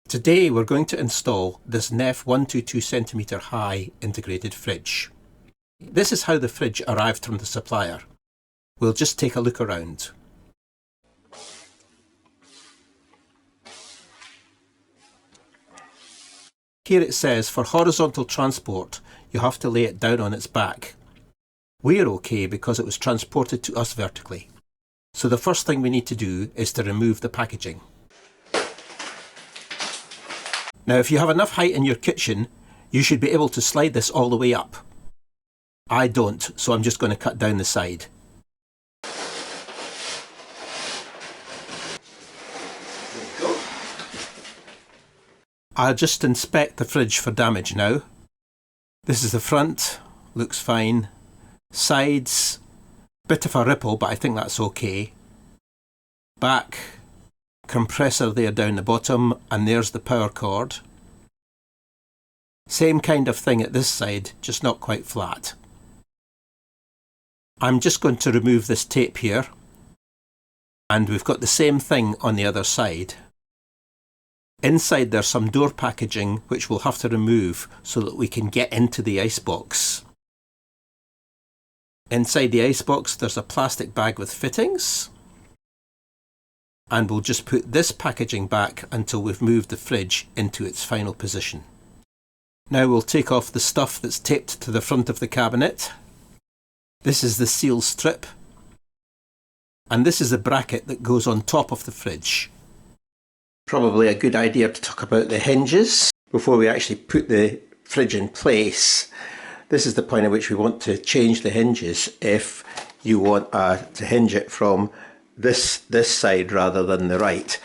Today we're going to install this Neff 122cm high integrated fridge. This is how the fridge arrived from the supplier. We'll just take a look around. Here it says for horizontal transport you have to lay it down on its back. We're okay because it was transported to us vertically. So the first thing we need to do is to remove the packaging. Now if you have enough height in your kitchen, you should be able to slide this all the way up. I don't, so I'm just going to cut down the side. There you go. I'll just inspect the fridge for damage now. This is the front, looks fine. Sides, bit of a ripple, but I think that's okay. Back, compressor there down the bottom, and there's the power cord. Same kind of thing at this side, just not quite flat. I'm just going to remove this tape here, and we've got the same thing on the other side. Inside there's some door packaging which we'll have to remove so that we can get into the icebox. Inside the icebox there's a plastic bag with fittings, and we'll just put this packaging back until we've moved the fridge into its final position. Now we'll take off the stuff that's taped to the front of the cabinet. This is the seal strip, and this is the bracket that goes on top of the fridge. Probably a good idea to talk about the hinges before we actually put the fridge in place. This is the point at which we want to change the hinges if you want to hinge it from this side rather than the right.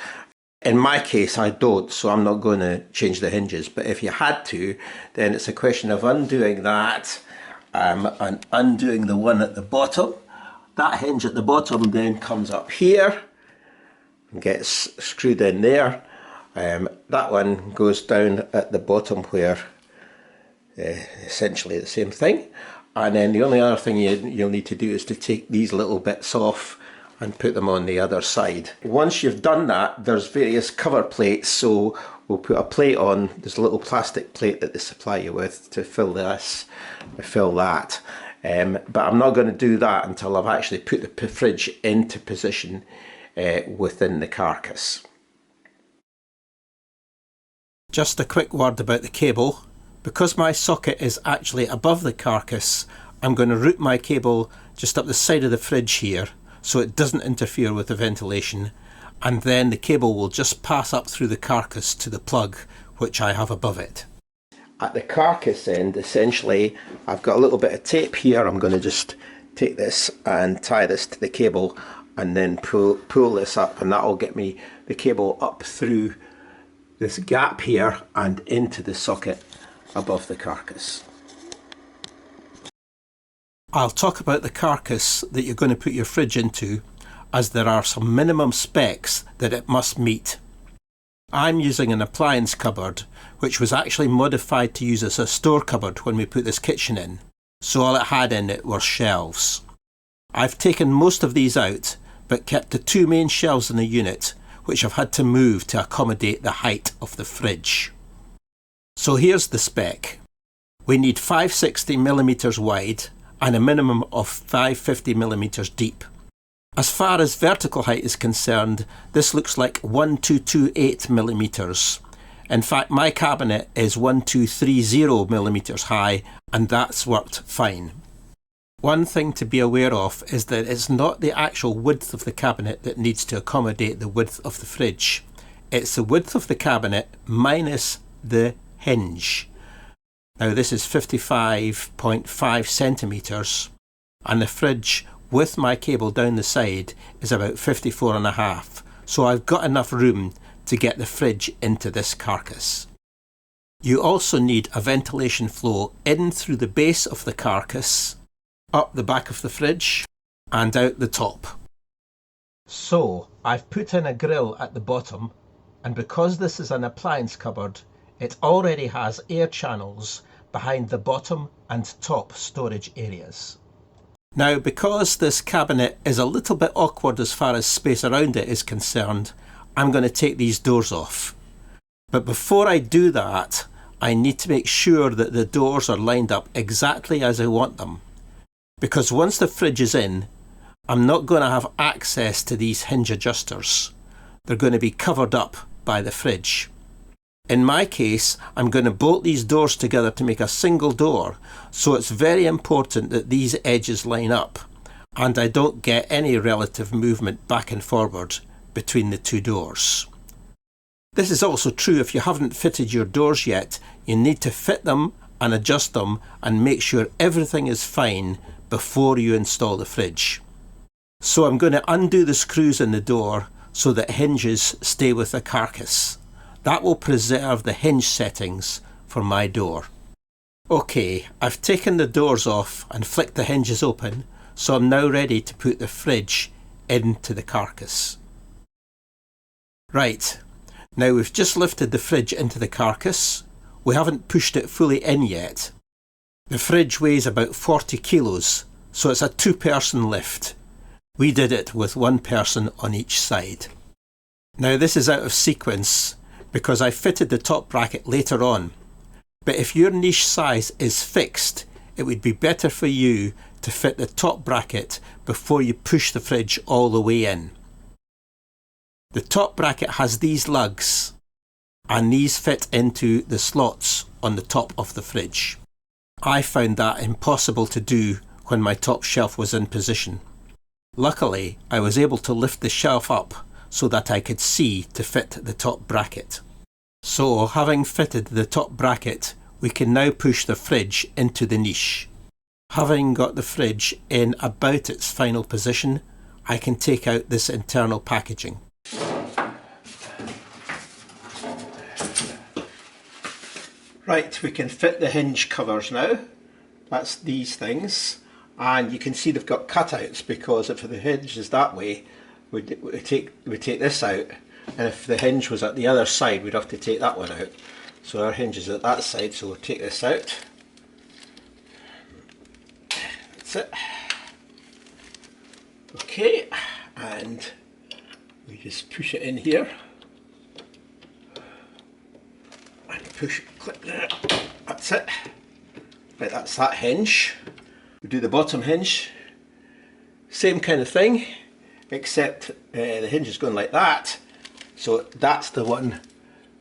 In my case I don't, so I'm not going to change the hinges, but if you had to, then it's a question of undoing that and undoing the one at the bottom. That hinge at the bottom then comes up here and gets screwed in there. That one goes down at the bottom where essentially the same thing, and then the only other thing you'll need to do is to take these little bits off and put them on the other side. Once you've done that, there's various cover plates, so we'll put a plate on. There's a little plastic plate that they supply you with to fill this, to fill that, but I'm not going to do that until I've actually put the fridge into position within the carcass. Just a quick word about the cable. Because my socket is actually above the carcass, I'm going to route my cable just up the side of the fridge here so it doesn't interfere with the ventilation, and then the cable will just pass up through the carcass to the plug which I have above it. At the carcass end, essentially, I've got a little bit of tape here. I'm going to just take this and tie this to the cable and then pull this up, and that will get me the cable up through this gap here and into the socket above the carcass. I'll talk about the carcass that you're going to put your fridge into, as there are some minimum specs that it must meet. I'm using an appliance cupboard which was actually modified to use as a store cupboard when we put this kitchen in, so all it had in it were shelves. I've taken most of these out but kept the two main shelves in the unit, which I've had to move to accommodate the height of the fridge. So here's the spec. We need 560mm wide and a minimum of 550mm deep. As far as vertical height is concerned, this looks like 1228mm. In fact, my cabinet is 1230mm high, and that's worked fine. One thing to be aware of is that it's not the actual width of the cabinet that needs to accommodate the width of the fridge. It's the width of the cabinet minus the hinge. Now this is 55.5 centimetres, and the fridge with my cable down the side is about 54.5, so I've got enough room to get the fridge into this carcass. You also need a ventilation flow in through the base of the carcass, up the back of the fridge and out the top. So I've put in a grill at the bottom, and because this is an appliance cupboard, it already has air channels behind the bottom and top storage areas. Now, because this cabinet is a little bit awkward as far as space around it is concerned, I'm going to take these doors off. But before I do that, I need to make sure that the doors are lined up exactly as I want them. Because once the fridge is in, I'm not going to have access to these hinge adjusters. They're going to be covered up by the fridge. In my case, I'm going to bolt these doors together to make a single door, so it's very important that these edges line up and I don't get any relative movement back and forward between the two doors. This is also true if you haven't fitted your doors yet. You need to fit them and adjust them and make sure everything is fine before you install the fridge. So I'm going to undo the screws in the door so that hinges stay with the carcass. That will preserve the hinge settings for my door. Okay, I've taken the doors off and flicked the hinges open, so I'm now ready to put the fridge into the carcass. Right, now we've just lifted the fridge into the carcass. We haven't pushed it fully in yet. The fridge weighs about 40 kilos, so it's a two-person lift. We did it with one person on each side. Now this is out of sequence because I fitted the top bracket later on, but if your niche size is fixed, it would be better for you to fit the top bracket before you push the fridge all the way in. The top bracket has these lugs, and these fit into the slots on the top of the fridge. I found that impossible to do when my top shelf was in position. Luckily, I was able to lift the shelf up so that I could see to fit the top bracket. So, having fitted the top bracket, we can now push the fridge into the niche. Having got the fridge in about its final position, I can take out this internal packaging. Right, we can fit the hinge covers now. That's these things. And you can see they've got cutouts because if the hinge is that way, we'd take this out. And if the hinge was at the other side, we'd have to take that one out. So our hinge is at that side, so we'll take this out. That's it. Okay, and we just push it in here. And push it, click there. That's it. Right, that's that hinge. We do the bottom hinge. Same kind of thing, except the hinge is going like that. So that's the one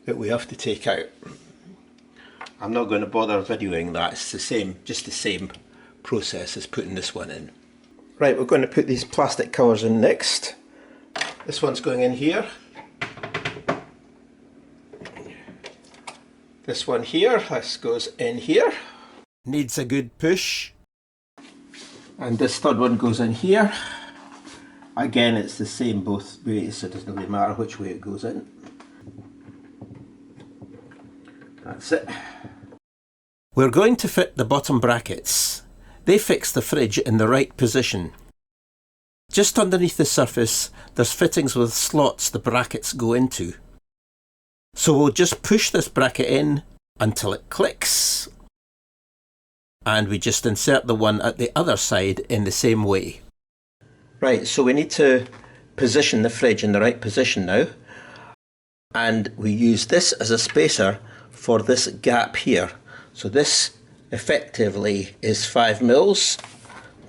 that we have to take out. I'm not going to bother videoing that. It's the same, just the same process as putting this one in. Right, we're going to put these plastic covers in next. This one's going in here. This one here, this goes in here. Needs a good push. And this third one goes in here. Again, it's the same both ways, so it doesn't really matter which way it goes in. That's it. We're going to fit the bottom brackets. They fix the fridge in the right position. Just underneath the surface, there's fittings with slots the brackets go into. So we'll just push this bracket in until it clicks. And we just insert the one at the other side in the same way. Right, so we need to position the fridge in the right position now. And we use this as a spacer for this gap here. So this effectively is 5 mils.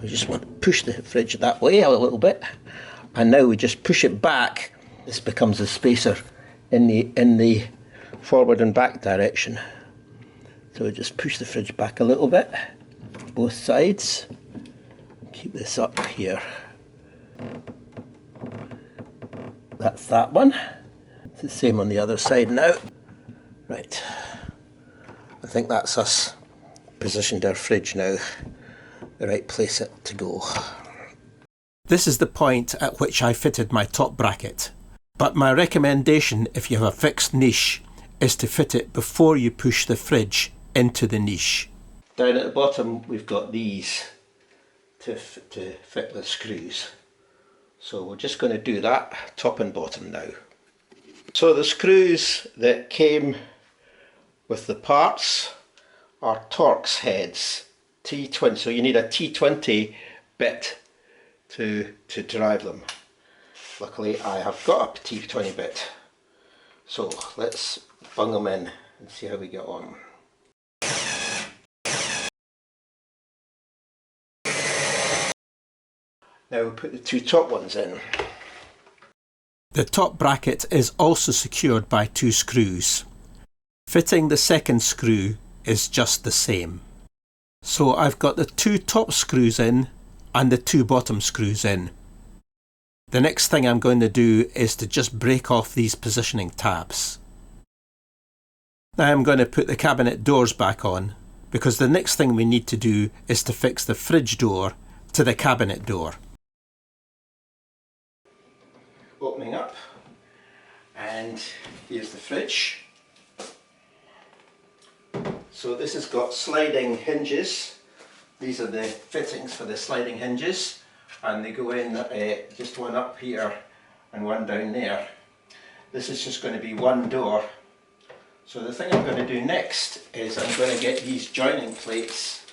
We just want to push the fridge that way a little bit. And now we just push it back. This becomes a spacer in the forward and back direction. So we just push the fridge back a little bit, both sides. Keep this up here. That's that one. It's the same on the other side now. Right. I think that's us positioned our fridge now, the right place to go. This is the point at which I fitted my top bracket. But my recommendation, if you have a fixed niche, is to fit it before you push the fridge into the niche. Down at the bottom we've got these to fit the screws. So we're just going to do that top and bottom now. So the screws that came with the parts are Torx heads, T20. So you need a T20 bit to drive them. Luckily I have got a T20 bit. So let's bung them in and see how we get on. Now we'll put the two top ones in. The top bracket is also secured by two screws. Fitting the second screw is just the same. So I've got the two top screws in and the two bottom screws in. The next thing I'm going to do is to just break off these positioning tabs. Now I'm going to put the cabinet doors back on, because the next thing we need to do is to fix the fridge door to the cabinet door. Opening up, and here's the fridge. So this has got sliding hinges. These are the fittings for the sliding hinges, and they go in just one up here and one down there. This is just going to be one door. So the thing I'm going to do next is I'm going to get these joining plates,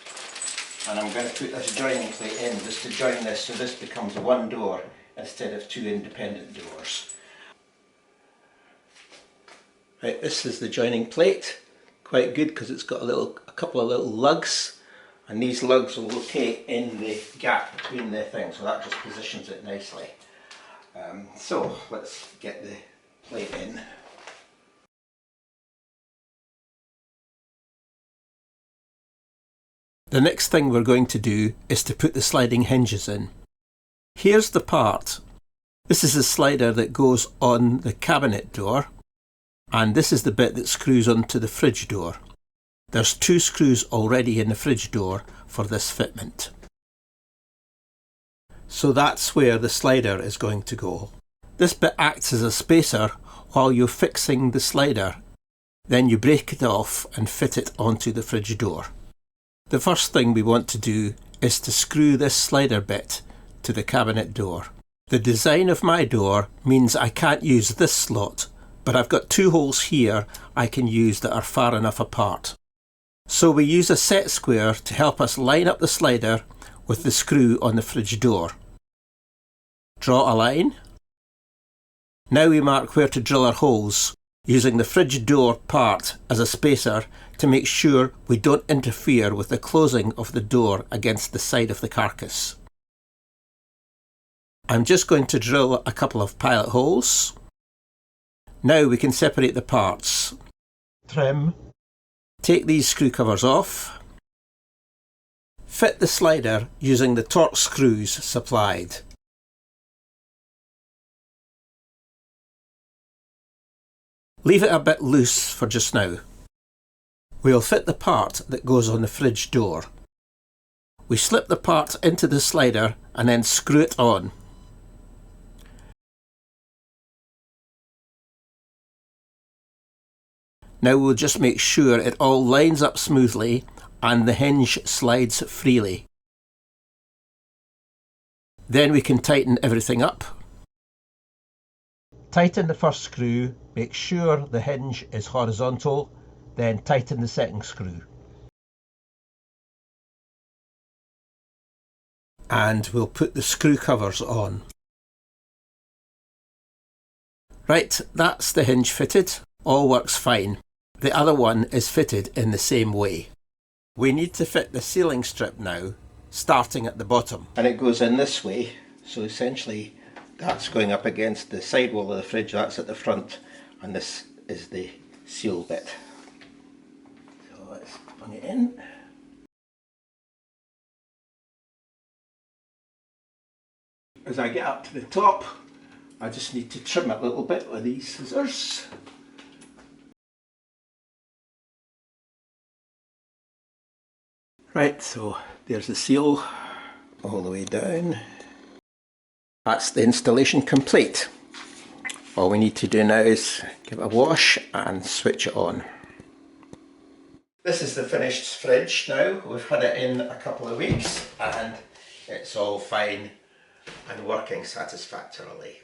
and I'm going to put this joining plate in just to join this, so this becomes one door instead of two independent doors. Right, this is the joining plate. Quite good because it's got a couple of little lugs, and these lugs will locate in the gap between the things, so that just positions it nicely. So let's get the plate in. The next thing we're going to do is to put the sliding hinges in. Here's the part. This is the slider that goes on the cabinet door, and this is the bit that screws onto the fridge door. There's two screws already in the fridge door for this fitment. So that's where the slider is going to go. This bit acts as a spacer while you're fixing the slider. Then you break it off and fit it onto the fridge door. The first thing we want to do is to screw this slider bit to the cabinet door. The design of my door means I can't use this slot, but I've got two holes here I can use that are far enough apart. So we use a set square to help us line up the slider with the screw on the fridge door. Draw a line. Now we mark where to drill our holes, using the fridge door part as a spacer to make sure we don't interfere with the closing of the door against the side of the carcass. I'm just going to drill a couple of pilot holes. Now we can separate the parts. Trim. Take these screw covers off. Fit the slider using the Torx screws supplied. Leave it a bit loose for just now. We'll fit the part that goes on the fridge door. We slip the part into the slider and then screw it on. Now we'll just make sure it all lines up smoothly and the hinge slides freely. Then we can tighten everything up. Tighten the first screw, make sure the hinge is horizontal, then tighten the second screw. And we'll put the screw covers on. Right, that's the hinge fitted. All works fine. The other one is fitted in the same way. We need to fit the ceiling strip now, starting at the bottom. And it goes in this way, so essentially that's going up against the side wall of the fridge, that's at the front, and this is the seal bit. So let's bring it in. As I get up to the top, I just need to trim it a little bit with these scissors. Right, so there's the seal all the way down. That's the installation complete. All we need to do now is give it a wash and switch it on. This is the finished fridge now. We've had it in a couple of weeks and it's all fine and working satisfactorily.